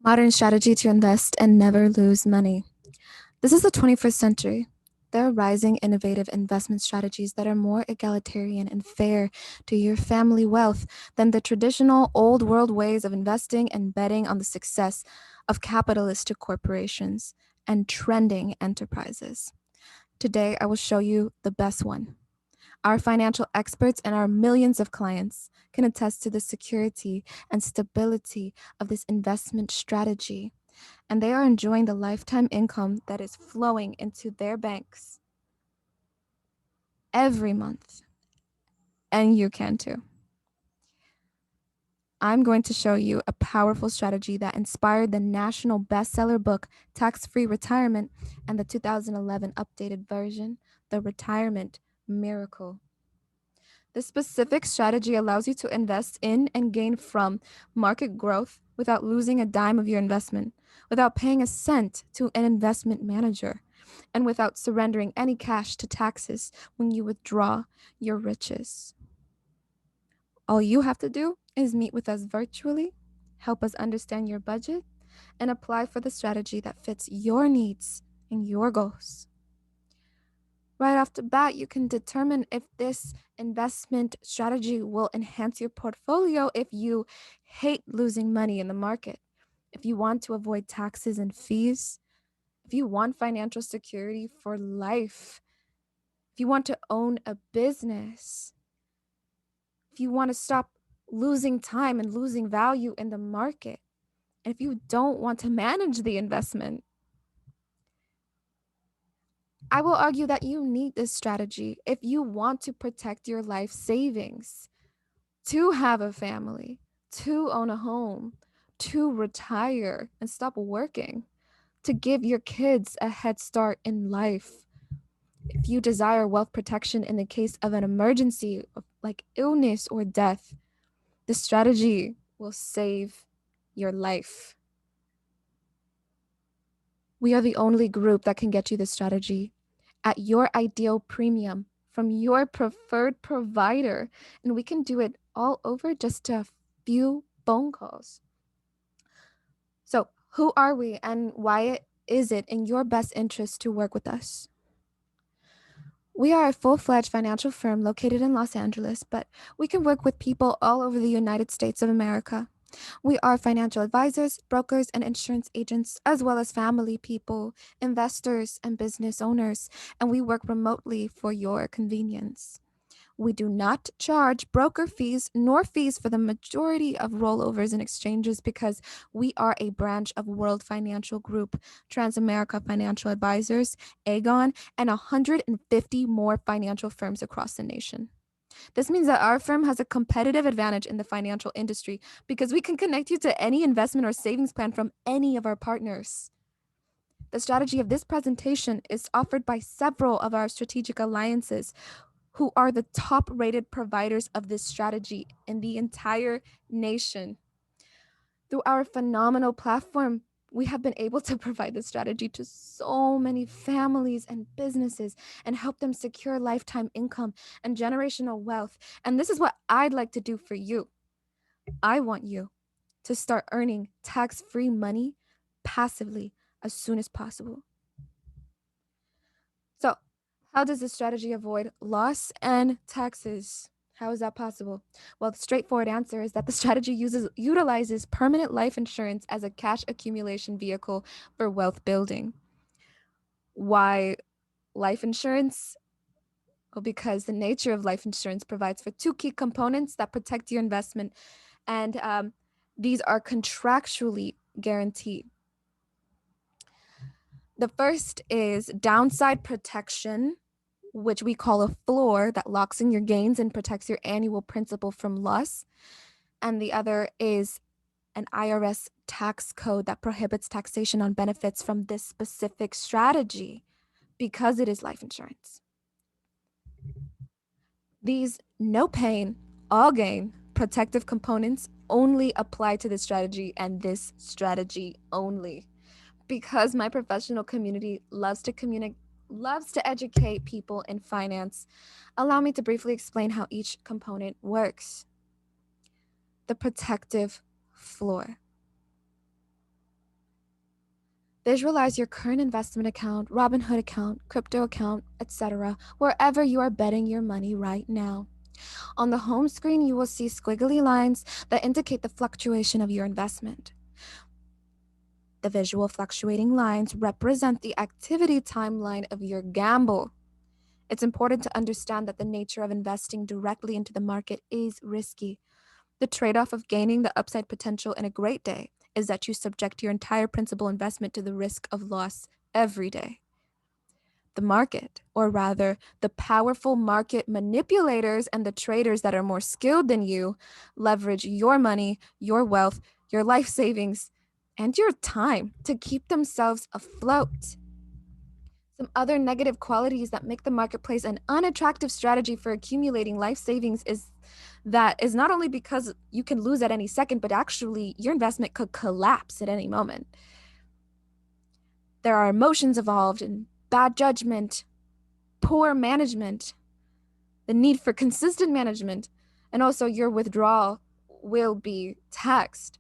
Modern strategy to invest and never lose money. This is the 21st century. There are rising innovative investment strategies that are more egalitarian and fair to your family wealth than the traditional old world ways of investing and betting on the success of capitalistic corporations and trending enterprises. Today, I will show you the best one. Our financial experts and our millions of clients can attest to the security and stability of this investment strategy, and they are enjoying the lifetime income that is flowing into their banks every month. And you can too. I'm going to show you a powerful strategy that inspired the national bestseller book, Tax Free Retirement, and the 2011 updated version, The Retirement Miracle. This specific strategy allows you to invest in and gain from market growth without losing a dime of your investment, without paying a cent to an investment manager, and without surrendering any cash to taxes when you withdraw your riches. All you have to do is meet with us virtually, help us understand your budget, and apply for the strategy that fits your needs and your goals. Right off the bat, you can determine if this investment strategy will enhance your portfolio if you hate losing money in the market, if you want to avoid taxes and fees, if you want financial security for life, if you want to own a business, if you want to stop losing time and losing value in the market, and if you don't want to manage the investment. I will argue that you need this strategy if you want to protect your life savings, to have a family, to own a home, to retire and stop working, to give your kids a head start in life. If you desire wealth protection in the case of an emergency like illness or death, this strategy will save your life. We are the only group that can get you this strategy at your ideal premium from your preferred provider. And we can do it all over just a few phone calls. So, who are we and why is it in your best interest to work with us? We are a full fledged financial firm located in Los Angeles, but we can work with people all over the United States of America. We are financial advisors, brokers, and insurance agents, as well as family people, investors, and business owners, and we work remotely for your convenience. We do not charge broker fees nor fees for the majority of rollovers and exchanges because we are a branch of World Financial Group, Transamerica Financial Advisors, Aegon, and 150 more financial firms across the nation. This means that our firm has a competitive advantage in the financial industry because we can connect you to any investment or savings plan from any of our partners. The strategy of this presentation is offered by several of our strategic alliances who are the top rated providers of this strategy in the entire nation. Through our phenomenal platform, we have been able to provide this strategy to so many families and businesses and help them secure lifetime income and generational wealth. And this is what I'd like to do for you. I want you to start earning tax free money passively as soon as possible. So, how does this strategy avoid loss and taxes? How is that possible? Well, the straightforward answer is that the strategy utilizes permanent life insurance as a cash accumulation vehicle for wealth building. Why life insurance? Well, because the nature of life insurance provides for two key components that protect your investment, and these are contractually guaranteed. The first is downside protection, which we call a floor that locks in your gains and protects your annual principal from loss. And the other is an IRS tax code that prohibits taxation on benefits from this specific strategy because it is life insurance. These no pain, all gain protective components only apply to this strategy and this strategy only. Because my professional community loves to educate people in finance, allow me to briefly explain how each component works. The protective floor. Visualize your current investment account, Robinhood account, crypto account, etc., wherever you are betting your money right now. On the home screen, you will see squiggly lines that indicate the fluctuation of your investment. The visual fluctuating lines represent the activity timeline of your gamble. It's important to understand that the nature of investing directly into the market is risky. The trade off of gaining the upside potential in a great day is that you subject your entire principal investment to the risk of loss every day. The market, or rather, the powerful market manipulators and the traders that are more skilled than you, leverage your money, your wealth, your life savings, and your time to keep themselves afloat. Some other negative qualities that make the marketplace an unattractive strategy for accumulating life savings is not only because you can lose at any second, but actually your investment could collapse at any moment. There are emotions involved and bad judgment, poor management, the need for consistent management, and also your withdrawal will be taxed.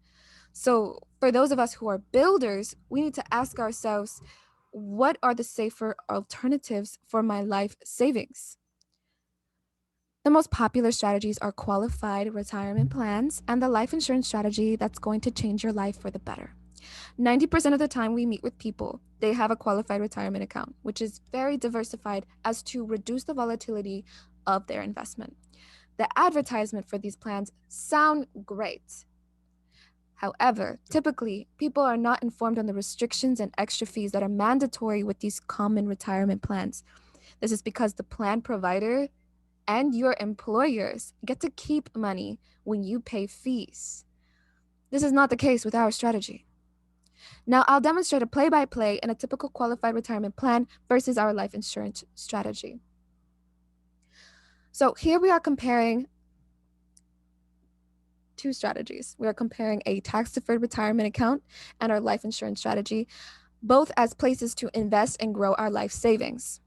So, for those of us who are builders, we need to ask ourselves, what are the safer alternatives for my life savings? The most popular strategies are qualified retirement plans and the life insurance strategy that's going to change your life for the better. 90% of the time we meet with people, they have a qualified retirement account, which is very diversified as to reduce the volatility of their investment. The advertisement for these plans sound great. However, typically, people are not informed on the restrictions and extra fees that are mandatory with these common retirement plans. This is because the plan provider and your employers get to keep money when you pay fees. This is not the case with our strategy. Now, I'll demonstrate a play-by-play in a typical qualified retirement plan versus our life insurance strategy. So here we are comparing two strategies. We are comparing a tax-deferred retirement account and our life insurance strategy, both as places to invest and grow our life savings.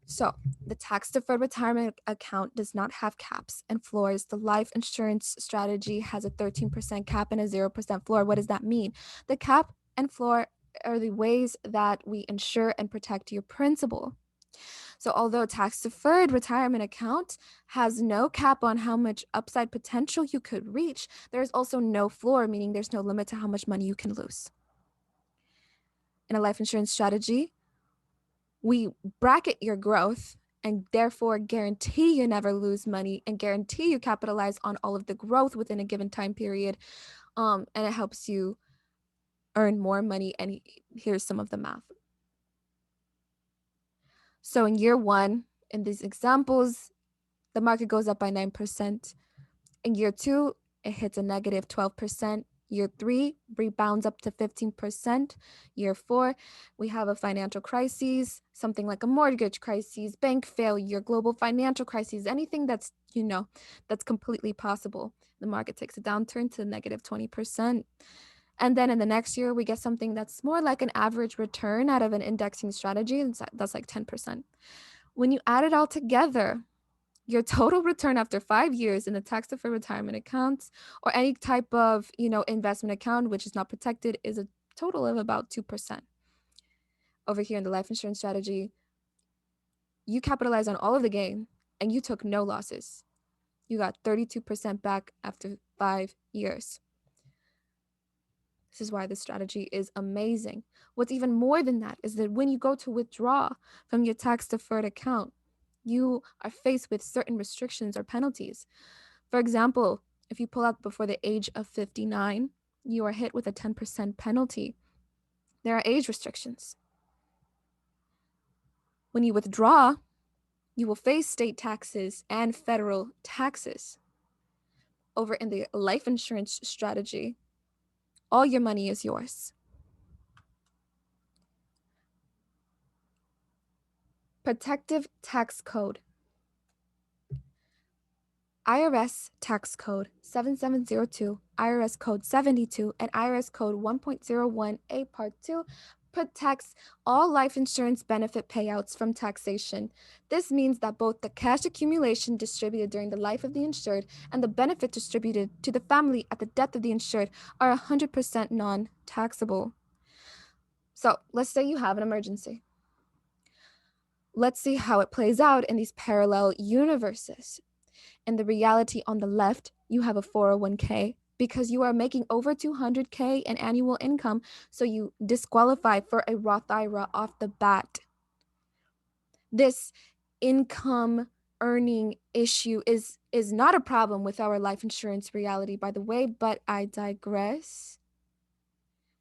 So, the tax-deferred retirement account does not have caps and floors. The life insurance strategy has a 13% cap and a 0% floor. What does that mean? The cap and floor are the ways that we insure and protect your principal. So, although tax-deferred retirement account has no cap on how much upside potential you could reach, there's also no floor, meaning there's no limit to how much money you can lose. In a life insurance strategy, we bracket your growth and therefore guarantee you never lose money and guarantee you capitalize on all of the growth within a given time period. And it helps you earn more money. And here's some of the math. So in year one, in these examples, the market goes up by 9%. In year two, it hits a negative 12%. Year three rebounds up to 15%. Year four, we have a financial crisis, something like a mortgage crisis, bank failure, global financial crisis, anything that's, that's completely possible. The market takes a downturn to negative 20%. And then in the next year, we get something that's more like an average return out of an indexing strategy, and that's like 10%. When you add it all together, your total return after 5 years in a tax-deferred retirement account or any type of, investment account which is not protected is a total of about 2%. Over here in the life insurance strategy, you capitalize on all of the gain and you took no losses. You got 32% back after 5 years. This is why this strategy is amazing. What's even more than that is that when you go to withdraw from your tax-deferred account, you are faced with certain restrictions or penalties. For example, if you pull out before the age of 59, you are hit with a 10% penalty. There are age restrictions. When you withdraw, you will face state taxes and federal taxes. Over in the life insurance strategy, all your money is yours. Protective tax code. IRS tax code 7702, IRS code 72, and IRS code 1.01A part 2 protects all life insurance benefit payouts from taxation. This means that both the cash accumulation distributed during the life of the insured and the benefit distributed to the family at the death of the insured are 100% non taxable. So let's say you have an emergency. Let's see how it plays out in these parallel universes. In the reality on the left, you have a 401k because you are making over 200k in annual income, so you disqualify for a Roth IRA off the bat. This income earning issue is not a problem with our life insurance reality, by the way, but I digress.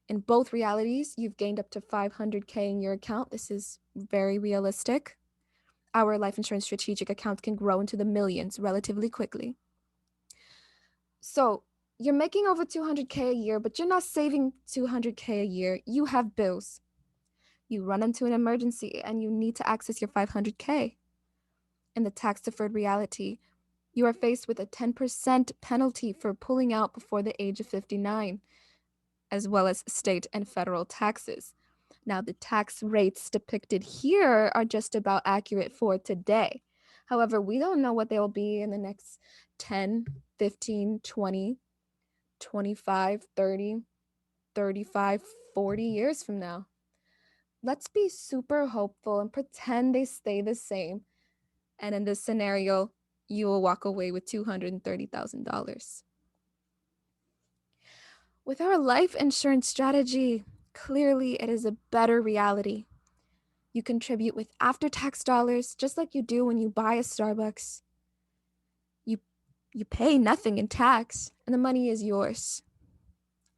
In both realities, you've gained up to 500k in your account. This is very realistic. Our life insurance strategic account can grow into the millions relatively quickly. So you're making over 200k a year, but you're not saving 200k a year. You have bills. You run into an emergency and you need to access your 500k. In the tax deferred reality, you are faced with a 10% penalty for pulling out before the age of 59, as well as state and federal taxes. Now, the tax rates depicted here are just about accurate for today. However, we don't know what they will be in the next 10, 15, 20, 25, 30, 35, 40 years from now. Let's be super hopeful and pretend they stay the same. And in this scenario, you will walk away with $230,000. With our life insurance strategy, clearly it is a better reality. You contribute with after-tax dollars just like you do when you buy a Starbucks. You pay nothing in tax, and the money is yours.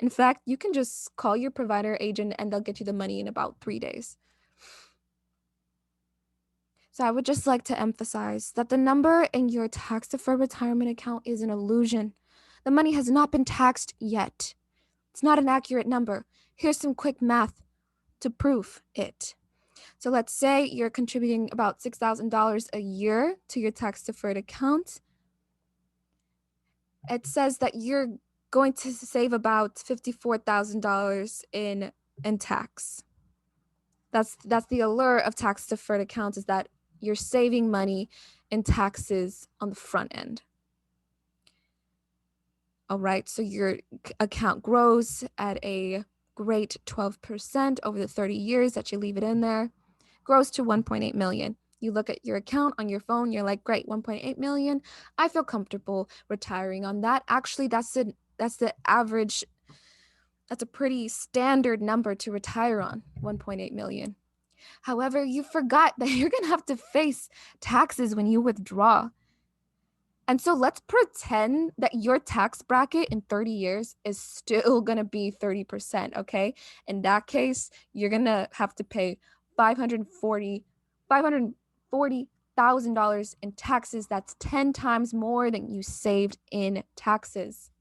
In fact, you can just call your provider agent and they'll get you the money in about 3 days. So I would just like to emphasize that the number in your tax-deferred retirement account is an illusion. The money has not been taxed yet. It's not an accurate number. Here's some quick math to prove it. So let's say you're contributing about $6,000 a year to your tax-deferred account. It says that you're going to save about $54,000 in tax. That's the allure of tax-deferred accounts, is that you're saving money in taxes on the front end. All right, so your account grows at a great 12% over the 30 years that you leave it in there, grows to 1.8 million. You look at your account on your phone, you're like, great, 1.8 million. I feel comfortable retiring on that. Actually, that's the average. That's a pretty standard number to retire on, 1.8 million. However, you forgot that you're going to have to face taxes when you withdraw. And so let's pretend that your tax bracket in 30 years is still going to be 30%, okay? In that case, you're going to have to pay $540,000 in taxes. That's 10 times more than you saved in taxes.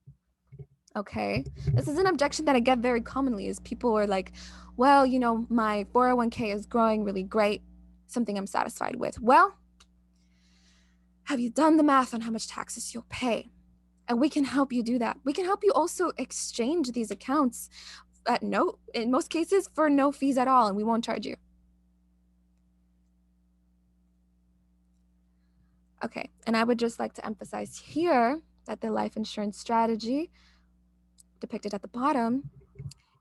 Okay? This is an objection that I get very commonly, is people are like, well, my 401k is growing really great, something I'm satisfied with. Well, have you done the math on how much taxes you'll pay? And we can help you do that. We can help you also exchange these accounts in most cases, for no fees at all, and we won't charge you. Okay, and I would just like to emphasize here that the life insurance strategy depicted at the bottom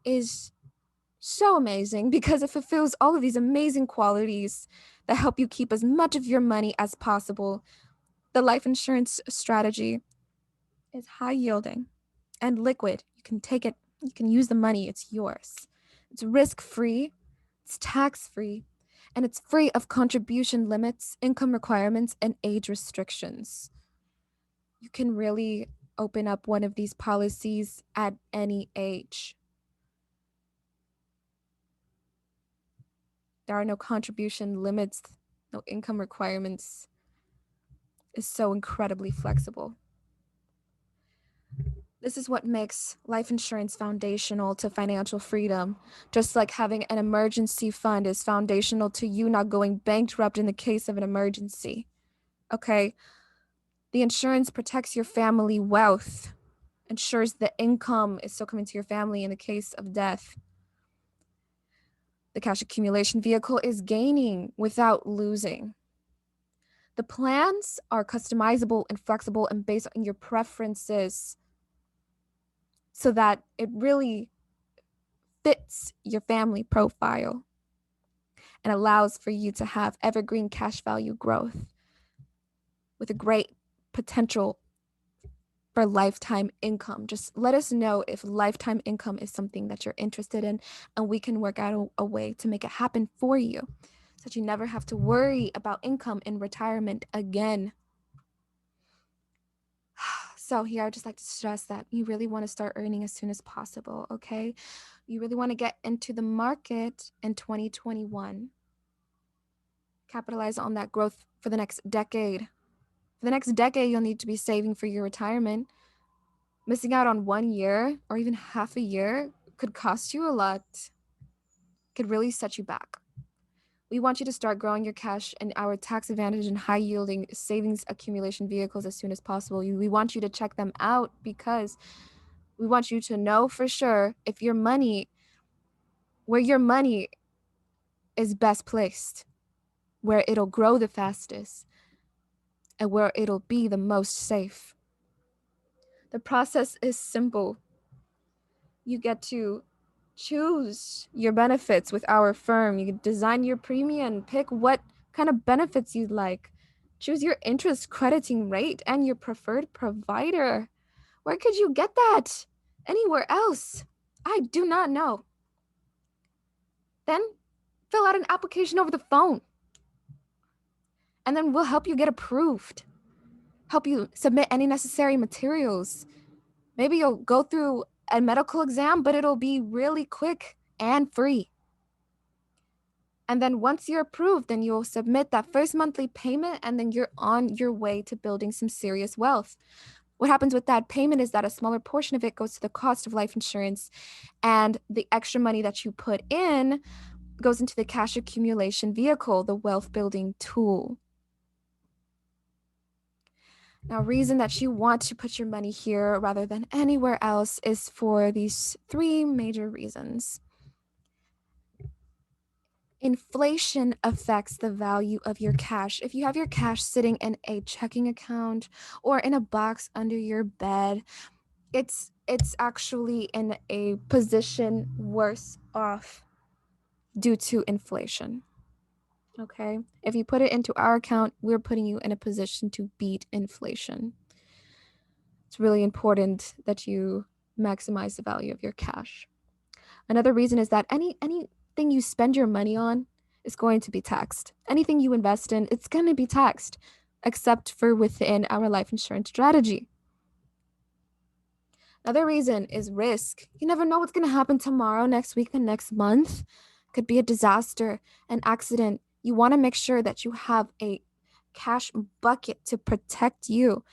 is so amazing because it fulfills all of these amazing qualities that help you keep as much of your money as possible. The life insurance strategy is high yielding and liquid. You can take it, you can use the money, it's yours. It's risk-free, it's tax-free, and it's free of contribution limits, income requirements, and age restrictions. You can really open up one of these policies at any age. There are no contribution limits, no income requirements. It's so incredibly flexible. This is what makes life insurance foundational to financial freedom, just like having an emergency fund is foundational to you not going bankrupt in the case of an emergency. Okay? The insurance protects your family wealth, ensures the income is still coming to your family in the case of death. The cash accumulation vehicle is gaining without losing. The plans are customizable and flexible and based on your preferences so that it really fits your family profile and allows for you to have evergreen cash value growth with a great potential for lifetime income. Just let us know if lifetime income is something that you're interested in, and we can work out a way to make it happen for you so that you never have to worry about income in retirement again. So here, I'd just like to stress that you really want to start earning as soon as possible, okay? You really want to get into the market in 2021. Capitalize on that growth for the next decade. For the next decade, you'll need to be saving for your retirement. Missing out on 1 year or even half a year could cost you a lot, could really set you back. We want you to start growing your cash in our tax advantage and high yielding savings accumulation vehicles as soon as possible. We want you to check them out because we want you to know for sure if your money, where your money is best placed, where it'll grow the fastest, and where it'll be the most safe. The process is simple. You get to choose your benefits with our firm. You can design your premium, pick what kind of benefits you'd like. Choose your interest crediting rate and your preferred provider. Where could you get that? Anywhere else? I do not know. Then fill out an application over the phone. And then we'll help you get approved. Help you submit any necessary materials. Maybe you'll go through a medical exam, but it'll be really quick and free. And then once you're approved, then you'll submit that first monthly payment, and then you're on your way to building some serious wealth. What happens with that payment is that a smaller portion of it goes to the cost of life insurance, and the extra money that you put in goes into the cash accumulation vehicle, the wealth building tool. Now, reason that you want to put your money here rather than anywhere else is for these three major reasons. Inflation affects the value of your cash. If you have your cash sitting in a checking account or in a box under your bed, it's actually in a position worse off due to inflation. Okay? If you put it into our account, we're putting you in a position to beat inflation. It's really important that you maximize the value of your cash. Another reason is that anything you spend your money on is going to be taxed. Anything you invest in, it's going to be taxed, except for within our life insurance strategy. Another reason is risk. You never know what's going to happen tomorrow, next week, the next month. Could be a disaster, an accident. You want to make sure that you have a cash bucket to protect you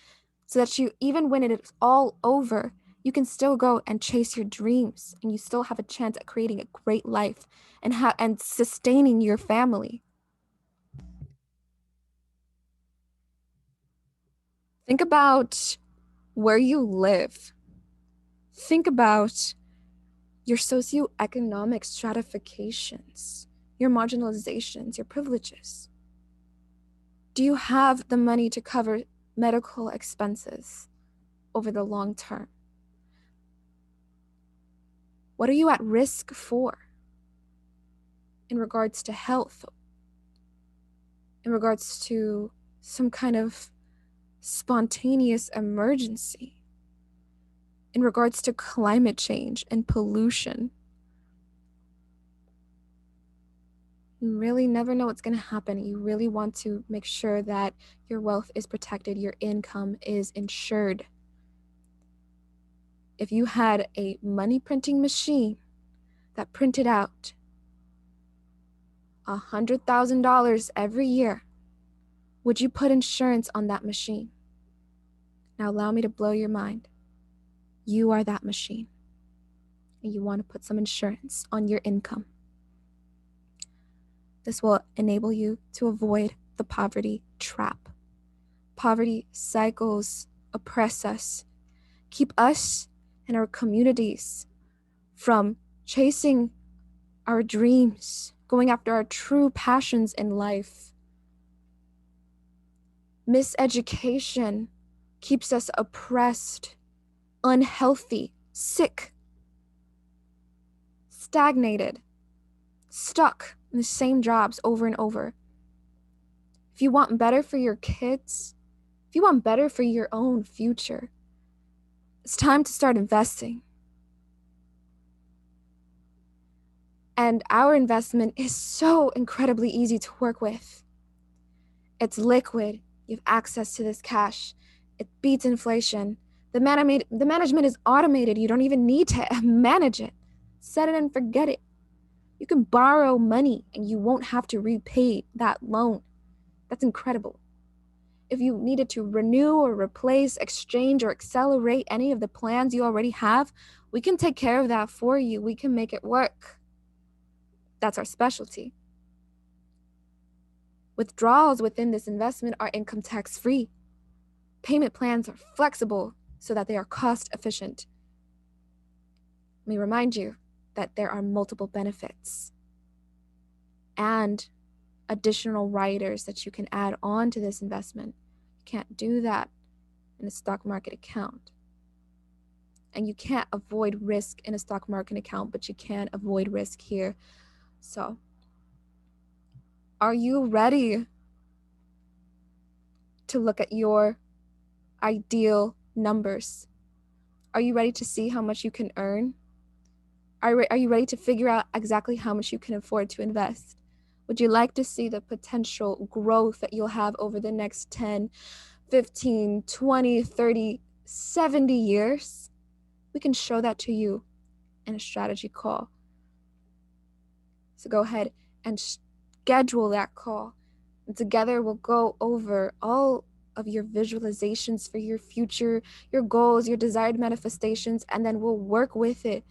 so that you, even when it is all over, you can still go and chase your dreams, and you still have a chance at creating a great life and sustaining your family. Think about where you live. Think about your socioeconomic stratifications, your marginalizations, your privileges. Do you have the money to cover medical expenses over the long term? What are you at risk for in regards to health, in regards to some kind of spontaneous emergency, in regards to climate change and pollution? You really never know what's going to happen. You really want to make sure that your wealth is protected, your income is insured. If you had a money printing machine that printed out $100,000 every year, would you put insurance on that machine? Now allow me to blow your mind. You are that machine, and you want to put some insurance on your income. This will enable you to avoid the poverty trap. Poverty cycles oppress us, keep us and our communities from chasing our dreams, going after our true passions in life. Miseducation keeps us oppressed, unhealthy, sick, stagnated, stuck in the same jobs over and over. If you want better for your kids, if you want better for your own future, it's time to start investing. And our investment is so incredibly easy to work with. It's liquid. You have access to this cash. It beats inflation. The management is automated. You don't even need to manage it. Set it and forget it. You can borrow money and you won't have to repay that loan. That's incredible. If you needed to renew or replace, exchange, or accelerate any of the plans you already have, we can take care of that for you. We can make it work. That's our specialty. Withdrawals within this investment are income tax free. Payment plans are flexible so that they are cost efficient. Let me remind you that there are multiple benefits and additional riders that you can add on to this investment. You can't do that in a stock market account. And you can't avoid risk in a stock market account, but you can avoid risk here. So, are you ready to look at your ideal numbers? Are you ready to see how much you can earn? Are you ready to figure out exactly how much you can afford to invest? Would you like to see the potential growth that you'll have over the next 10, 15, 20, 30, 70 years? We can show that to you in a strategy call. So go ahead and schedule that call. And together we'll go over all of your visualizations for your future, your goals, your desired manifestations, and then we'll work with it.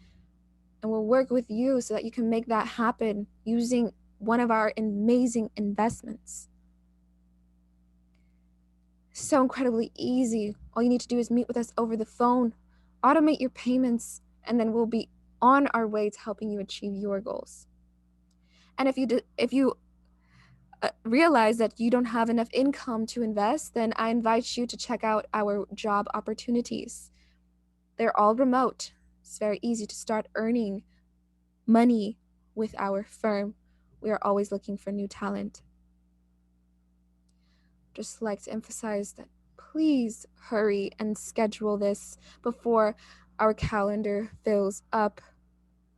And we'll work with you so that you can make that happen using one of our amazing investments. So incredibly easy. All you need to do is meet with us over the phone, automate your payments, and then we'll be on our way to helping you achieve your goals. And if you realize that you don't have enough income to invest, then I invite you to check out our job opportunities. They're all remote. It's very easy to start earning money with our firm. We are always looking for new talent. Just like to emphasize that please hurry and schedule this before our calendar fills up.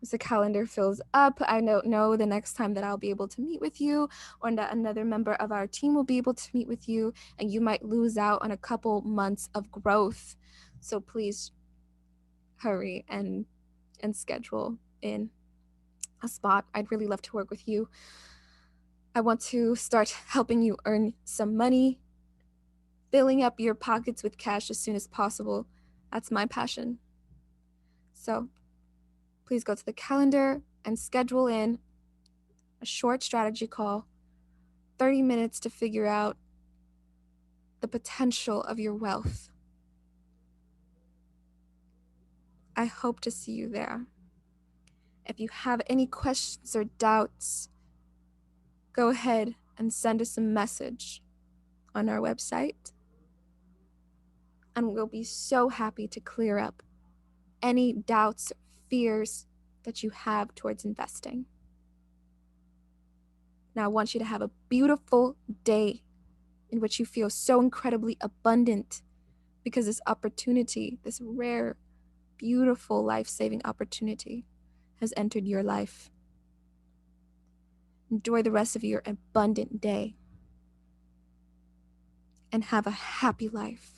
As the calendar fills up, I don't know the next time that I'll be able to meet with you or that another member of our team will be able to meet with you, and you might lose out on a couple months of growth. So please hurry and schedule in a spot. I'd really love to work with you. I want to start helping you earn some money, filling up your pockets with cash as soon as possible. That's my passion. So please go to the calendar and schedule in a short strategy call, 30 minutes to figure out the potential of your wealth. I hope to see you there. If you have any questions or doubts, go ahead and send us a message on our website, and we'll be so happy to clear up any doubts, fears that you have towards investing. Now, I want you to have a beautiful day in which you feel so incredibly abundant because this opportunity, this rare, beautiful, life-saving opportunity has entered your life. Enjoy the rest of your abundant day and have a happy life.